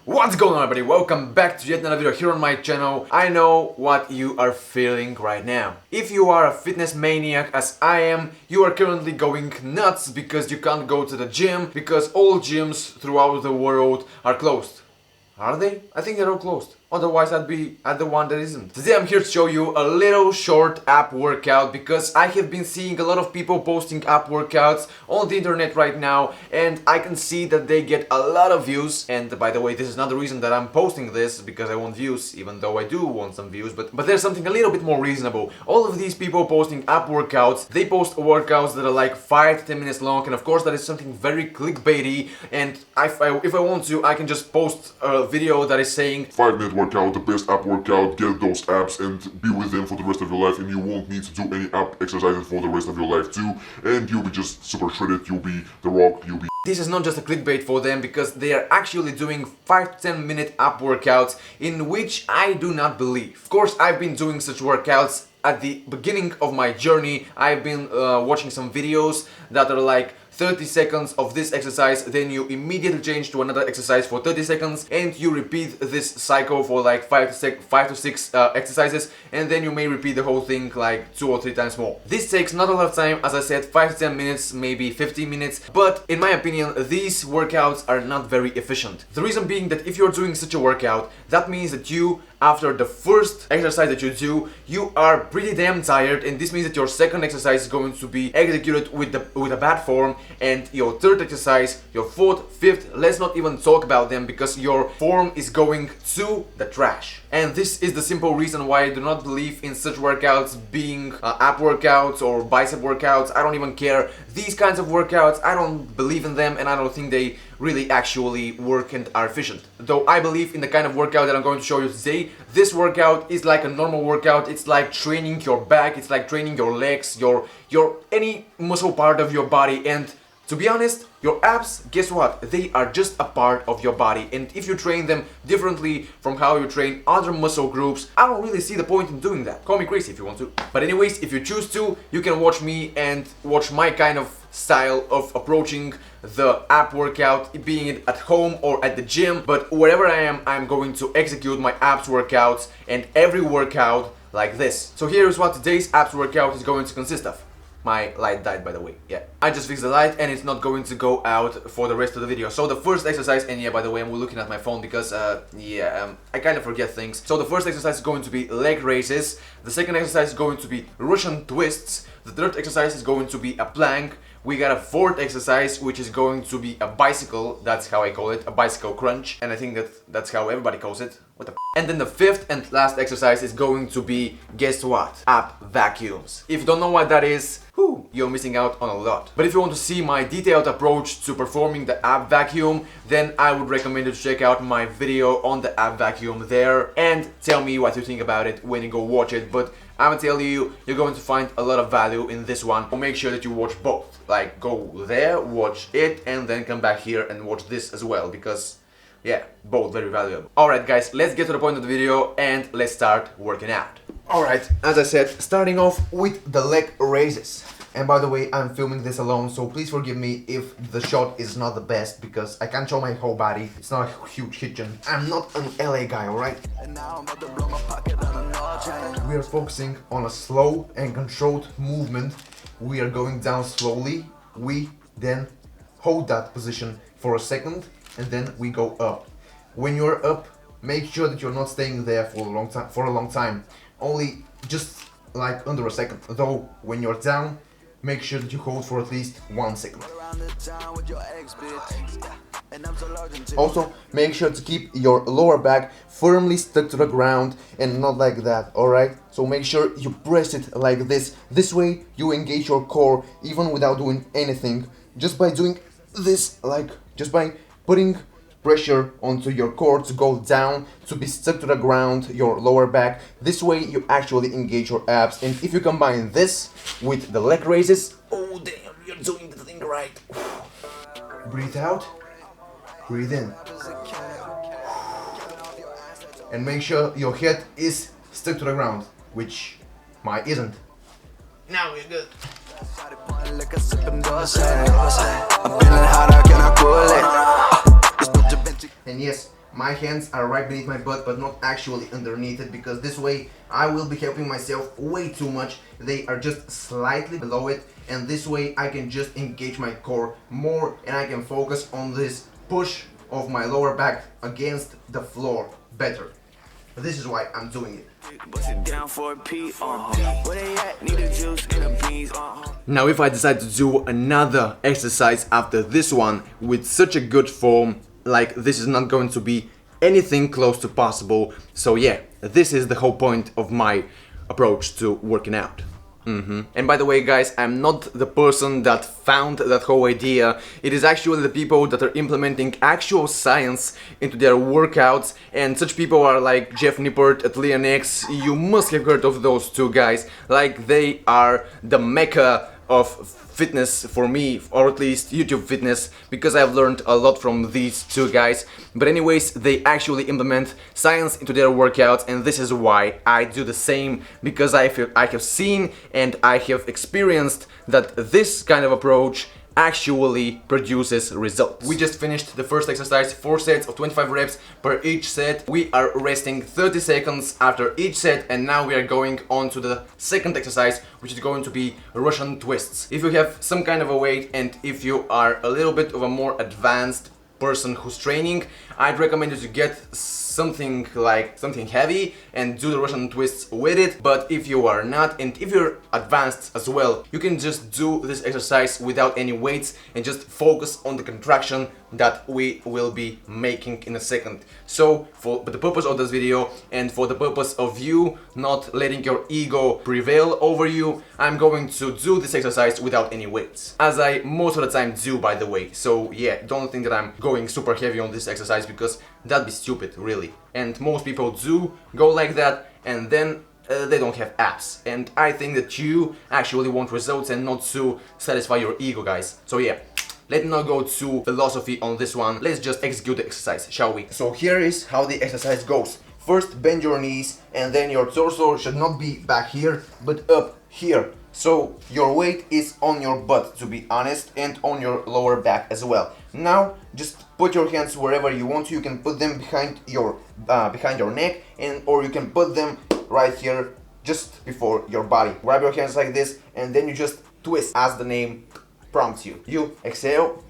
What's going on, everybody? Welcome back to yet another video here on my channel. I know what you are feeling right now. If you are a fitness maniac as I am, you are currently going nuts because you can't go to the gym because all gyms throughout the world are closed. Are they? I think they're all closed. Otherwise I'd be at the one that isn't. Today I'm here to show you a little short app workout because I have been seeing a lot of people posting app workouts on the internet right now, and I can see that they get a lot of views. And by the way, this is not the reason that I'm posting this, because I want views, even though I do want some views, but there's something a little bit more reasonable. All of these people posting app workouts, they post workouts that are like 5 to 10 minutes long, and of course that is something very clickbaity, and if I want to, I can just post a video that is saying 5-minute workout, the best app workout, get those apps and be with them for the rest of your life, and you won't need to do any app exercises for the rest of your life too, and you'll be just super shredded, you'll be The Rock, you'll be... This is not just a clickbait for them, because they are actually doing 5 to 10 minute app workouts in which I do not believe. Of course, I've been doing such workouts at the beginning of my journey. I've been watching some videos that are like 30 seconds of this exercise, then you immediately change to another exercise for 30 seconds, and you repeat this cycle for like 5 to 6 exercises, and then you may repeat the whole thing like 2 or 3 times more. This takes not a lot of time, as I said, 5 to 10 minutes, maybe 15 minutes, but in my opinion, these workouts are not very efficient. The reason being that if you're doing such a workout, that means that you, after the first exercise that you do, you are pretty damn tired, and this means that your second exercise is going to be executed with a bad form, and your third exercise, your fourth, fifth, let's not even talk about them, because your form is going to the trash. And this is the simple reason why I do not believe in such workouts being app workouts or bicep workouts. I don't even care. These kinds of workouts, I don't believe in them, and I don't think they really actually work and are efficient. Though I believe in the kind of workout that I'm going to show you today. This workout is like a normal workout. It's like training your back, it's like training your legs, your any muscle part of your body. And to be honest, your abs, guess what? They are just a part of your body, and if you train them differently from how you train other muscle groups, I don't really see the point in doing that. Call me crazy if you want to. But anyways, if you choose to, you can watch me and watch my kind of style of approaching the app workout, being it at home or at the gym. But wherever I am, I'm going to execute my abs workouts, and every workout like this. So here's what today's abs workout is going to consist of. My light died, by the way, yeah. I just fixed the light and it's not going to go out for the rest of the video. So the first exercise, and yeah, by the way, I'm looking at my phone because, I kind of forget things. So the first exercise is going to be leg raises. The second exercise is going to be Russian twists. The third exercise is going to be a plank. We got a fourth exercise, which is going to be a bicycle. That's how I call it, a bicycle crunch. And I think that's how everybody calls it. What the f? And then the fifth and last exercise is going to be, guess what? Ab vacuums. If you don't know what that is, you're missing out on a lot. But if you want to see my detailed approach to performing the ab vacuum, then I would recommend you to check out my video on the ab vacuum there and tell me what you think about it when you go watch it. But I'm gonna tell you, you're going to find a lot of value in this one. So make sure that you watch both. Like, go there, watch it, and then come back here and watch this as well, because yeah, both very valuable. Alright guys, let's get to the point of the video and let's start working out. Alright, as I said, starting off with the leg raises. And by the way, I'm filming this alone, so please forgive me if the shot is not the best, because I can't show my whole body. It's not a huge kitchen. I'm not an LA guy, alright? We are focusing on a slow and controlled movement. We are going down slowly. We then hold that position for a second, and then we go up. When you're up, make sure that you're not staying there for a long time. Only just like under a second. Though when you're down, make sure that you hold for at least 1 second. Also, make sure to keep your lower back firmly stuck to the ground and not like that, alright? So make sure you press it like this. This way you engage your core even without doing anything. Just by doing this, like just by putting pressure onto your core to go down, to be stuck to the ground, your lower back. This way you actually engage your abs. And if you combine this with the leg raises, oh damn, you're doing the thing right. Breathe out, breathe in. And make sure your head is stuck to the ground, which mine isn't. Now we're good. And yes, my hands are right beneath my butt but not actually underneath it, because this way I will be helping myself way too much. They are just slightly below it, and this way I can just engage my core more and I can focus on this push of my lower back against the floor better. This is why I'm doing it. Now if I decide to do another exercise after this one with such a good form, like, this is not going to be anything close to possible. So yeah, this is the whole point of my approach to working out. And by the way, guys, I'm not the person that found that whole idea. It is actually the people that are implementing actual science into their workouts, and such people are like Jeff Nippert at Lean X. You must have heard of those two guys. Like, they are the mecca of fitness for me, or at least YouTube fitness, because I've learned a lot from these two guys. But anyways, they actually implement science into their workouts, and this is why I do the same, because I have seen and I have experienced that this kind of approach actually produces results. We just finished the first exercise, 4 sets of 25 reps per each set. We are resting 30 seconds after each set, and now we are going on to the second exercise, which is going to be Russian twists. If you have some kind of a weight and if you are a little bit of a more advanced person who's training, I'd recommend you to get something heavy and do the Russian twists with it. But if you are not, and if you're advanced as well, you can just do this exercise without any weights and just focus on the contraction that we will be making in a second. So for the purpose of this video and for the purpose of you not letting your ego prevail over you, I'm going to do this exercise without any weights, as I most of the time do, by the way. So yeah, don't think that I'm going super heavy on this exercise, because that'd be stupid, really. And most people do go like that, and then they don't have abs. And I think that you actually want results and not to satisfy your ego, guys. So yeah, let's not go to philosophy on this one. Let's just execute the exercise, shall we? So here is how the exercise goes. First, bend your knees, and then your torso should not be back here, but up here. So your weight is on your butt, to be honest, and on your lower back as well. Now, just put your hands wherever you want to. You can put them behind your neck, or you can put them right here, just before your body. Grab your hands like this, and then you just twist, as the name prompts you. You exhale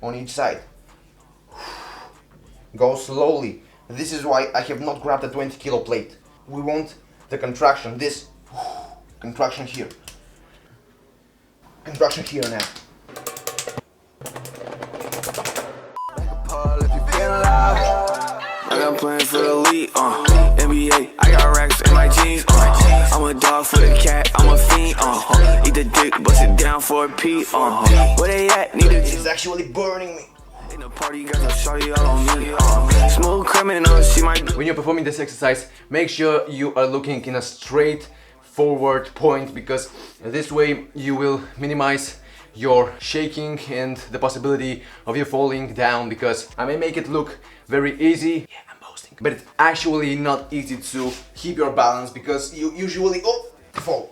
on each side. Go slowly. This is why I have not grabbed a 20 kilo plate. We want the contraction, this contraction here. Contraction here now. I got plans for the league, NBA, I got racks in my jeans, I'm a dog for the cat, I'm a fiend, eat the dick, bust it down for a pee, where they at, need a It's actually burning me. in the party, got the shawty all on me, smooth criminal, she might. When you're performing this exercise, make sure you are looking in a straight forward point, because this way you will minimize your shaking and the possibility of you falling down, because I may make it look very easy, yeah, I'm boasting, but it's actually not easy to keep your balance, because you usually fall.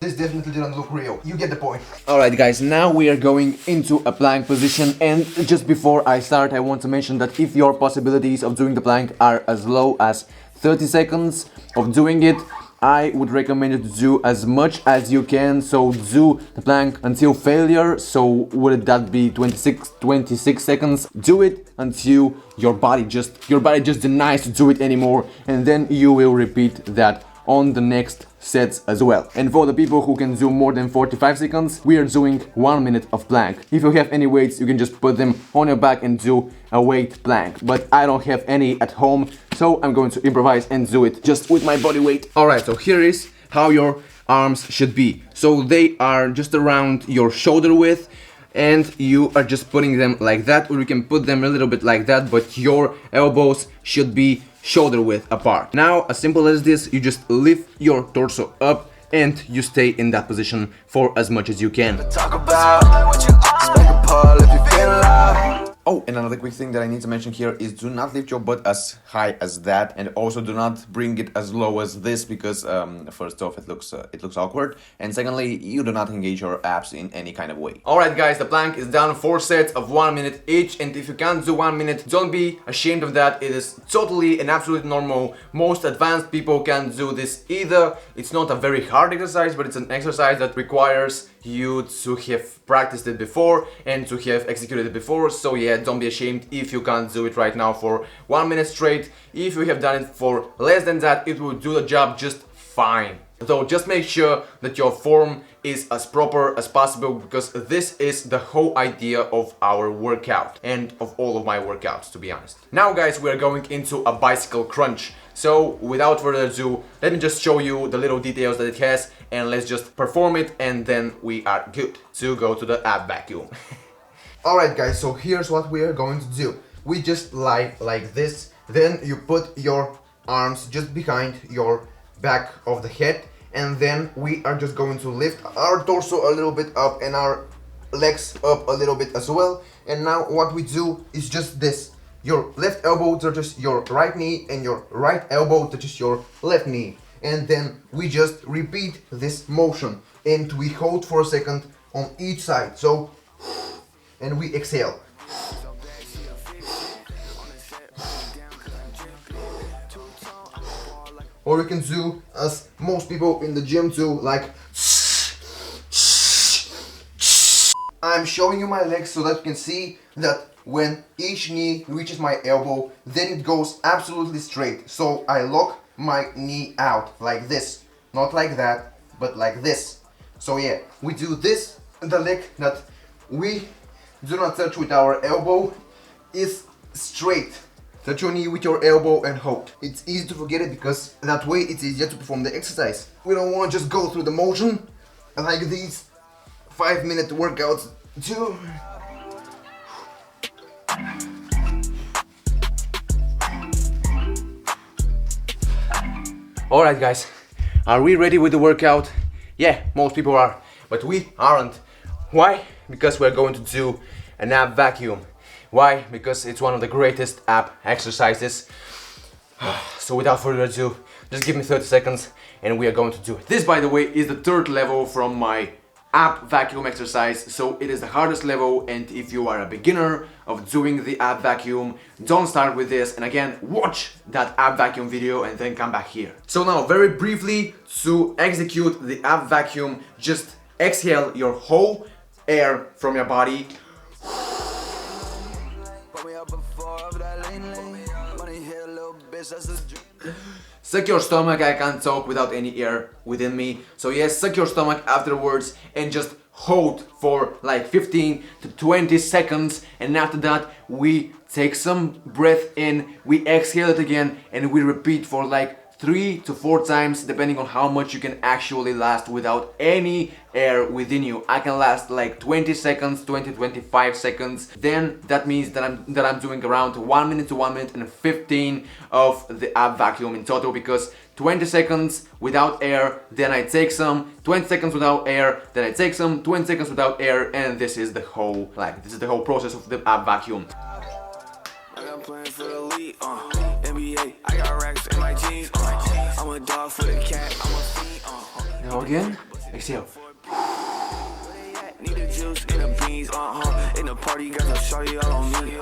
This definitely didn't look real. You get the point. Alright guys, now we are going into a plank position, and just before I start I want to mention that if your possibilities of doing the plank are as low as 30 seconds of doing it, I would recommend you to do as much as you can. So do the plank until failure. So would that be 26 seconds? Do it until your body just denies to do it anymore, and then you will repeat that on the next sets as well. And for the people who can do more than 45 seconds, we are doing 1 minute of plank. If you have any weights, you can just put them on your back and do a weight plank, but I don't have any at home, so I'm going to improvise and do it just with my body weight. Alright, so here is how your arms should be. So they are just around your shoulder width, and you are just putting them like that, or you can put them a little bit like that, but your elbows should be shoulder width apart. Now, as simple as this, you just lift your torso up and you stay in that position for as much as you can. Talk about what you are. Spank a pole if you feel alive. Oh, and another quick thing that I need to mention here is do not lift your butt as high as that, and also do not bring it as low as this, because first off it looks awkward, and secondly you do not engage your abs in any kind of way. Alright guys, the plank is done, 4 sets of 1 minute each, and if you can't do 1 minute, don't be ashamed of that. It is totally and absolutely normal. Most advanced people can do this either. It's not a very hard exercise, but it's an exercise that requires you to have practiced it before and to have executed it before. So yeah, don't be ashamed if you can't do it right now for 1 minute straight. If you have done it for less than that, it will do the job just fine. So just make sure that your form is as proper as possible, because this is the whole idea of our workout and of all of my workouts, to be honest. Now guys, we are going into a bicycle crunch. So without further ado, let me just show you the little details that it has, and let's just perform it, and then we are good to go to the ab vacuum. Alright guys, so here's what we are going to do. We just lie like this, then you put your arms just behind your back of the head, and then we are just going to lift our torso a little bit up and our legs up a little bit as well. And now what we do is just this. Your left elbow touches your right knee and your right elbow touches your left knee, and then we just repeat this motion, and we hold for a second on each side. So, and we exhale. Or we can do as most people in the gym do, like I'm showing you my legs so that you can see that when each knee reaches my elbow, then it goes absolutely straight. So I lock my knee out like this, not like that, but like this. So yeah, we do this. The leg that we do not touch with our elbow is straight. Touch your knee with your elbow and hold. It's easy to forget it because that way it's easier to perform the exercise. We don't want to just go through the motion like these 5-minute workouts do. Alright guys, are we ready with the workout? Yeah, most people are, but we aren't. Why? Because we're going to do an ab vacuum. Why? Because it's one of the greatest ab exercises. So without further ado, just give me 30 seconds and we are going to do it. This, by the way, is the 3rd level from my ab vacuum exercise, so it is the hardest level, and if you are a beginner of doing the ab vacuum, don't start with this, and again, watch that ab vacuum video and then come back here. So now, very briefly, to execute the ab vacuum, just exhale your whole air from your body. Suck your stomach. I can't talk without any air within me. So yes, suck your stomach afterwards and just hold for like 15 to 20 seconds, and after that we take some breath in, we exhale it again, and we repeat for like 3 to 4 times, depending on how much you can actually last without any air within you. I can last like 20 seconds, 20-25 seconds. Then that means that I'm doing around 1 minute to 1 minute and 15 of the ab vacuum in total, because 20 seconds without air, then I take some, 20 seconds without air, then I take some, 20 seconds without air, and this is the whole process of the ab vacuum. Playing for the league, NBA, I got racks in my jeans, I'm a dog for the cat, I'm a fiend, Now again, exhale. Need the juice in the beans, in the party, got the shawty all on me,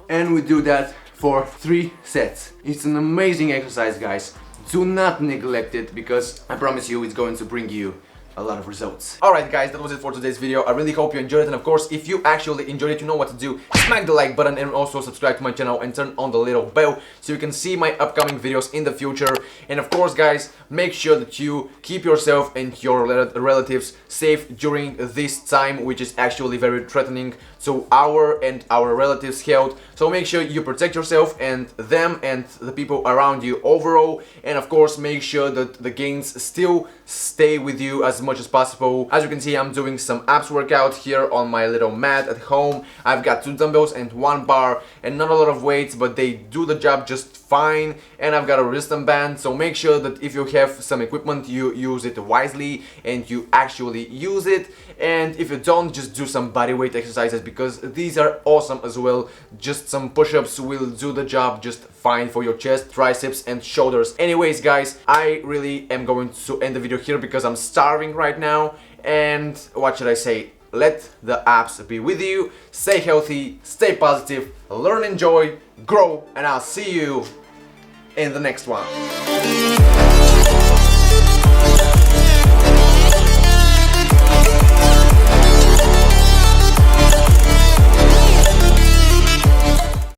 And we do that for 3 sets. It's an amazing exercise, guys. Do not neglect it, because I promise you it's going to bring you a lot of results. Alright guys, that was it for today's video. I really hope you enjoyed it, and of course, if you actually enjoyed it, you know what to do. Smack the like button and also subscribe to my channel and turn on the little bell so you can see my upcoming videos in the future. And of course guys, make sure that you keep yourself and your relatives safe during this time, which is actually very threatening to our and our relatives' health. So make sure you protect yourself and them and the people around you overall, and of course make sure that the gains still stay with you as much as possible. As you can see, I'm doing some abs workout here on my little mat at home. I've got 2 dumbbells and 1 bar and not a lot of weights, but they do the job just fine. And I've got a wristband band, so make sure that if you have some equipment, you use it wisely and you actually use it. And if you don't, just do some bodyweight exercises, because these are awesome as well. Just some push-ups will do the job just fine for your chest, triceps and shoulders. Anyways guys, I really am going to end the video here because I'm starving right now. And what should I say? Let the abs be with you. Stay healthy, stay positive, learn, enjoy, grow, and I'll see you in the next one.